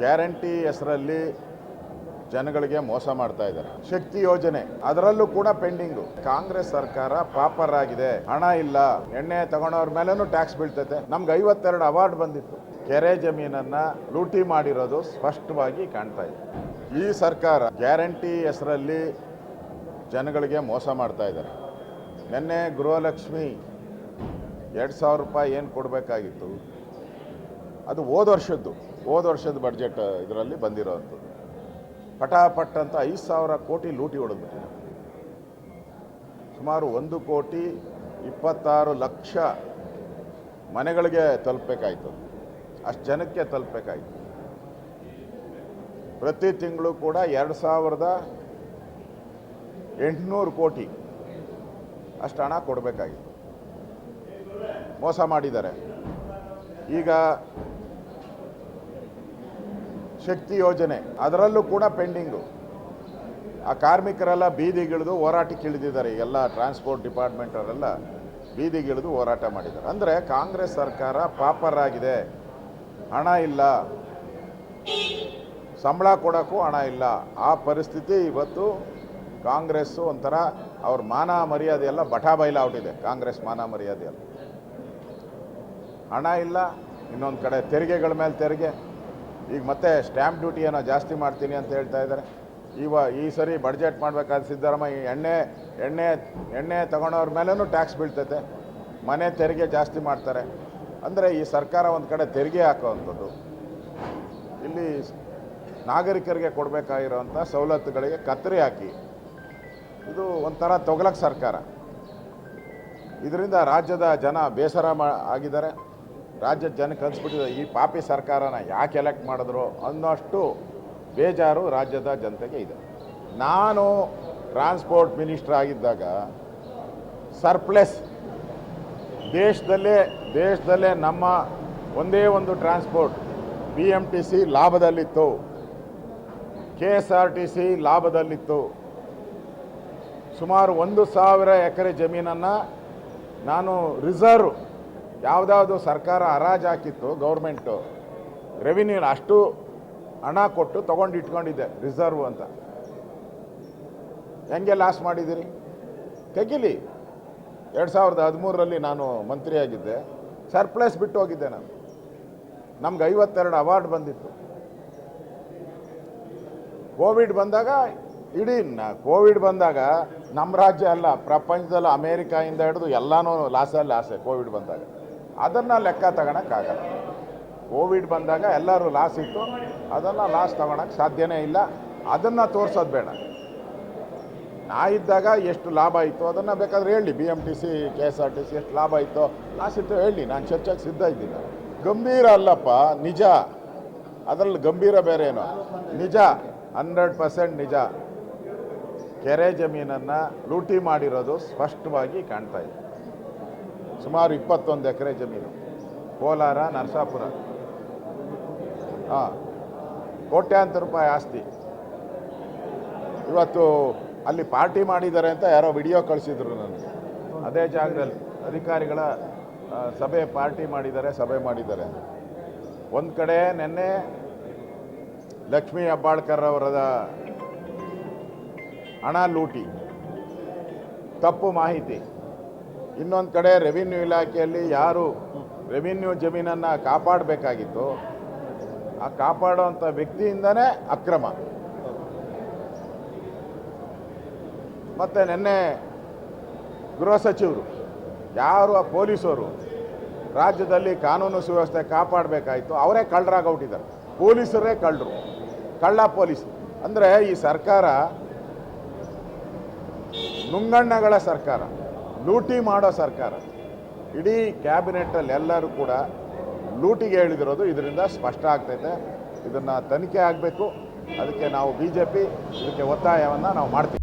Guarantee ಹೆಸರಲ್ಲಿ ಜನಗಳಿಗೆ ಮೋಸ ಮಾಡ್ತಾ ಇದ್ದಾರೆ. ಶಕ್ತಿ ಯೋಜನೆ ಅದರಲ್ಲೂ ಕೂಡ ಪೆಂಡಿಂಗು. ಕಾಂಗ್ರೆಸ್ ಸರ್ಕಾರ ಪಾಪರ್ ಆಗಿದೆ, ಹಣ ಇಲ್ಲ, ಎಣ್ಣೆ ತಗೊಳೋರ ಮೇಲೂ ಟ್ಯಾಕ್ಸ್ ಬೀಳ್ತೈತೆ. ನಮ್ಗೆ 52 ಅವಾರ್ಡ್ ಬಂದಿತ್ತು. ಕೆರೆ ಜಮೀನನ್ನ ಲೂಟಿ ಮಾಡಿರೋದು ಸ್ಪಷ್ಟವಾಗಿ ಕಾಣ್ತಾ ಇದೆ. ಈ ಸರ್ಕಾರ ಗ್ಯಾರಂಟಿ ಹೆಸರಲ್ಲಿ ಜನಗಳಿಗೆ ಮೋಸ ಮಾಡ್ತಾ ಇದ್ದಾರೆ. ನಿನ್ನೆ ಗೃಹಲಕ್ಷ್ಮಿ 2,000 ರೂಪಾಯಿ ಏನು ಕೊಡಬೇಕಾಗಿತ್ತು ಅದು ಹೋದ ವರ್ಷದ ಬಡ್ಜೆಟ್ ಇದರಲ್ಲಿ ಬಂದಿರೋವಂಥದ್ದು. ಪಟಾಪಟ್ ಅಂತ 5,000 ಕೋಟಿ ಲೂಟಿ ಹೊಡೆದ್ಬಿಟ್ಟಿದೆ. ಸುಮಾರು 1,26,00,000 ಮನೆಗಳಿಗೆ ತಲುಪಬೇಕಾಯ್ತು, ಅಷ್ಟು ಜನಕ್ಕೆ ತಲುಪಬೇಕಾಯ್ತು. ಪ್ರತಿ ತಿಂಗಳು ಕೂಡ 2,800 ಕೋಟಿ ಅಷ್ಟು ಹಣ ಕೊಡಬೇಕಾಗಿತ್ತು. ಮೋಸ ಮಾಡಿದ್ದಾರೆ. ಈಗ ಶಕ್ತಿ ಯೋಜನೆ ಅದರಲ್ಲೂ ಕೂಡ ಪೆಂಡಿಂಗು. ಆ ಕಾರ್ಮಿಕರೆಲ್ಲ ಬೀದಿಗಿಳಿದು ಹೋರಾಟಕ್ಕೆ ಇಳಿದಿದ್ದಾರೆ. ಎಲ್ಲ ಟ್ರಾನ್ಸ್ಪೋರ್ಟ್ ಡಿಪಾರ್ಟ್ಮೆಂಟವರೆಲ್ಲ ಬೀದಿಗಿಳಿದು ಹೋರಾಟ ಮಾಡಿದ್ದಾರೆ. ಅಂದರೆ ಕಾಂಗ್ರೆಸ್ ಸರ್ಕಾರ ಪಾಪರ್ ಆಗಿದೆ, ಹಣ ಇಲ್ಲ, ಸಂಬಳ ಕೊಡೋಕ್ಕೂ ಹಣ ಇಲ್ಲ. ಆ ಪರಿಸ್ಥಿತಿ ಇವತ್ತು ಕಾಂಗ್ರೆಸ್ಸು ಒಂಥರ ಅವ್ರ ಮಾನ ಮರ್ಯಾದೆ ಎಲ್ಲ ಬಟಾ ಬಯಲಾಗ್ಬಿಟ್ಟಿದೆ. ಕಾಂಗ್ರೆಸ್ ಮಾನ ಮರ್ಯಾದೆ ಎಲ್ಲ, ಹಣ ಇಲ್ಲ, ಇನ್ನೊಂದು ಕಡೆ ತೆರಿಗೆಗಳ ಮೇಲೆ ತೆರಿಗೆ. ಈಗ ಮತ್ತೆ ಸ್ಟ್ಯಾಂಪ್ ಡ್ಯೂಟಿ ಏನೋ ಜಾಸ್ತಿ ಮಾಡ್ತೀನಿ ಅಂತ ಹೇಳ್ತಾ ಇದ್ದಾರೆ. ಈ ಸರಿ ಬಡ್ಜೆಟ್ ಮಾಡಬೇಕಾದ ಸಿದ್ದರಾಮಯ್ಯ ಎಣ್ಣೆ ತಗೊಳೋರ ಮೇಲೂ ಟ್ಯಾಕ್ಸ್ ಬೀಳ್ತೈತೆ, ಮನೆ ತೆರಿಗೆ ಜಾಸ್ತಿ ಮಾಡ್ತಾರೆ. ಅಂದರೆ ಈ ಸರ್ಕಾರ ಒಂದು ಕಡೆ ತೆರಿಗೆ ಹಾಕೋವಂಥದ್ದು, ಇಲ್ಲಿ ನಾಗರಿಕರಿಗೆ ಕೊಡಬೇಕಾಗಿರೋವಂಥ ಸವಲತ್ತುಗಳಿಗೆ ಕತ್ತರಿ ಹಾಕಿ ಇದು ಒಂಥರ ತೊಗಲಕ್ ಸರ್ಕಾರ. ಇದರಿಂದ ರಾಜ್ಯದ ಜನ ಬೇಸರ ಆಗಿದ್ದಾರೆ. ರಾಜ್ಯದ ಜನಕ್ಕೆ ಅನಿಸ್ಬಿಟ್ಟಿದೆ ಈ ಪಾಪಿ ಸರ್ಕಾರನ ಯಾಕೆ ಎಲೆಕ್ಟ್ ಮಾಡಿದ್ರು ಅನ್ನೋಷ್ಟು ಬೇಜಾರು ರಾಜ್ಯದ ಜನತೆಗೆ ಇದೆ. ನಾನು ಟ್ರಾನ್ಸ್ಪೋರ್ಟ್ ಮಿನಿಸ್ಟರ್ ಆಗಿದ್ದಾಗ ಸರ್ಪ್ಲೆಸ್ ದೇಶದಲ್ಲೇ ನಮ್ಮ ಒಂದೇ ಒಂದು ಟ್ರಾನ್ಸ್ಪೋರ್ಟ್ BMTC ಲಾಭದಲ್ಲಿತ್ತು, KSRTC ಲಾಭದಲ್ಲಿತ್ತು. ಸುಮಾರು 1,000 ಎಕರೆ ಜಮೀನನ್ನು ನಾನು ರಿಸರ್ವ್ ಯಾವುದಾದ್ರು ಸರ್ಕಾರ ಹರಾಜು ಹಾಕಿತ್ತು, ಗೌರ್ಮೆಂಟು ರೆವಿನ್ಯೂ ಅಷ್ಟು ಹಣ ಕೊಟ್ಟು ತೊಗೊಂಡು ಇಟ್ಕೊಂಡಿದ್ದೆ ರಿಸರ್ವ್ ಅಂತ. ಹೆಂಗೆ ಲಾಸ್ ಮಾಡಿದ್ದೀರಿ? ತೆಗಿಲಿ. 2013ರಲ್ಲಿ ನಾನು ಮಂತ್ರಿಯಾಗಿದ್ದೆ, ಸರ್ಪ್ಲಸ್ ಬಿಟ್ಟು ಹೋಗಿದ್ದೆ ನಾನು. ನಮ್ಗೆ 52 ಅವಾರ್ಡ್ ಬಂದಿತ್ತು. ಕೋವಿಡ್ ಬಂದಾಗ ನಮ್ಮ ರಾಜ್ಯ ಅಲ್ಲ, ಪ್ರಪಂಚದಲ್ಲಿ ಅಮೇರಿಕಾಯಿಂದ ಹಿಡಿದು ಎಲ್ಲನೂ ಲಾಸೇ. ಕೋವಿಡ್ ಬಂದಾಗ ಅದನ್ನು ಲೆಕ್ಕ ತಗೊಳಕ್ಕಾಗಲ್ಲ. ಕೋವಿಡ್ ಬಂದಾಗ ಎಲ್ಲರೂ ಲಾಸ್ ಇತ್ತು, ಅದನ್ನು ಲಾಸ್ ತಗೊಳಕ್ಕೆ ಸಾಧ್ಯನೇ ಇಲ್ಲ. ಅದನ್ನು ತೋರಿಸೋದು ಬೇಡ. ನಾ ಇದ್ದಾಗ ಎಷ್ಟು ಲಾಭ ಇತ್ತು ಅದನ್ನು ಬೇಕಾದ್ರೆ ಹೇಳಿ. BMTC KSRTC ಎಷ್ಟು ಲಾಭ ಇತ್ತು, ಲಾಸ್ ಇತ್ತು ಹೇಳಿ. ನಾನು ಚರ್ಚೆಗೆ ಸಿದ್ಧ ಇದ್ದೀನಿ. ಗಂಭೀರ ಅಲ್ಲಪ್ಪ, ನಿಜ. ಅದರಲ್ಲಿ ಗಂಭೀರ ಬೇರೆ ಏನೋ, ನಿಜ, 100% ನಿಜ. ಕೆರೆ ಜಮೀನನ್ನು ಲೂಟಿ ಮಾಡಿರೋದು ಸ್ಪಷ್ಟವಾಗಿ ಕಾಣ್ತಾ ಇದೆ. ಸುಮಾರು 21 ಎಕರೆ ಜಮೀನು, ಕೋಲಾರ, ನರಸಾಪುರ. ಕೋಟ್ಯಾಂತರ ರೂಪಾಯಿ ಆಸ್ತಿ. ಇವತ್ತು ಅಲ್ಲಿ ಪಾರ್ಟಿ ಮಾಡಿದ್ದಾರೆ ಅಂತ ಯಾರೋ ವಿಡಿಯೋ ಕಳಿಸಿದ್ರು ನನಗೆ. ಅದೇ ಜಾಗದಲ್ಲಿ ಅಧಿಕಾರಿಗಳ ಸಭೆ ಮಾಡಿದ್ದಾರೆ. ಒಂದು ಕಡೆ ನಿನ್ನೆ ಲಕ್ಷ್ಮೀ ಹೆಬ್ಬಾಳ್ಕರ್ ಅವರದ ಹಣ ಲೂಟಿ, ತಪ್ಪು ಮಾಹಿತಿ. ಇನ್ನೊಂದು ಕಡೆ ರೆವಿನ್ಯೂ ಇಲಾಖೆಯಲ್ಲಿ ಯಾರು ರೆವಿನ್ಯೂ ಜಮೀನನ್ನು ಕಾಪಾಡಬೇಕಾಗಿತ್ತು ಆ ಕಾಪಾಡುವಂಥ ವ್ಯಕ್ತಿಯಿಂದನೇ ಅಕ್ರಮ. ಮತ್ತು ನಿನ್ನೆ ಗೃಹ ಸಚಿವರು ಯಾರು ಆ ಪೊಲೀಸರು ರಾಜ್ಯದಲ್ಲಿ ಕಾನೂನು ಸುವ್ಯವಸ್ಥೆ ಕಾಪಾಡಬೇಕಾಯಿತು ಅವರೇ ಕಳ್ಳರಾಗೋಗ್ಬಿಟ್ಟಿದ್ದಾರೆ. ಪೊಲೀಸರೇ ಕಳ್ಳರು, ಕಳ್ಳ ಪೊಲೀಸರು. ಅಂದರೆ ಈ ಸರ್ಕಾರ ನುಂಗಣ್ಣಗಳ ಸರ್ಕಾರ, ಲೂಟಿ ಮಾಡೋ ಸರ್ಕಾರ. ಇಡೀ ಕ್ಯಾಬಿನೆಟ್ಟಲ್ಲಿ ಎಲ್ಲರೂ ಕೂಡ ಲೂಟಿಗೆ ಹೇಳಿದಿರೋದು ಇದರಿಂದ ಸ್ಪಷ್ಟ ಆಗ್ತೈತೆ. ಇದನ್ನು ತನಿಖೆ ಆಗಬೇಕು. ಅದಕ್ಕೆ ನಾವು BJP ಇದಕ್ಕೆ ಒತ್ತಾಯವನ್ನು ನಾವು ಮಾಡ್ತೀವಿ.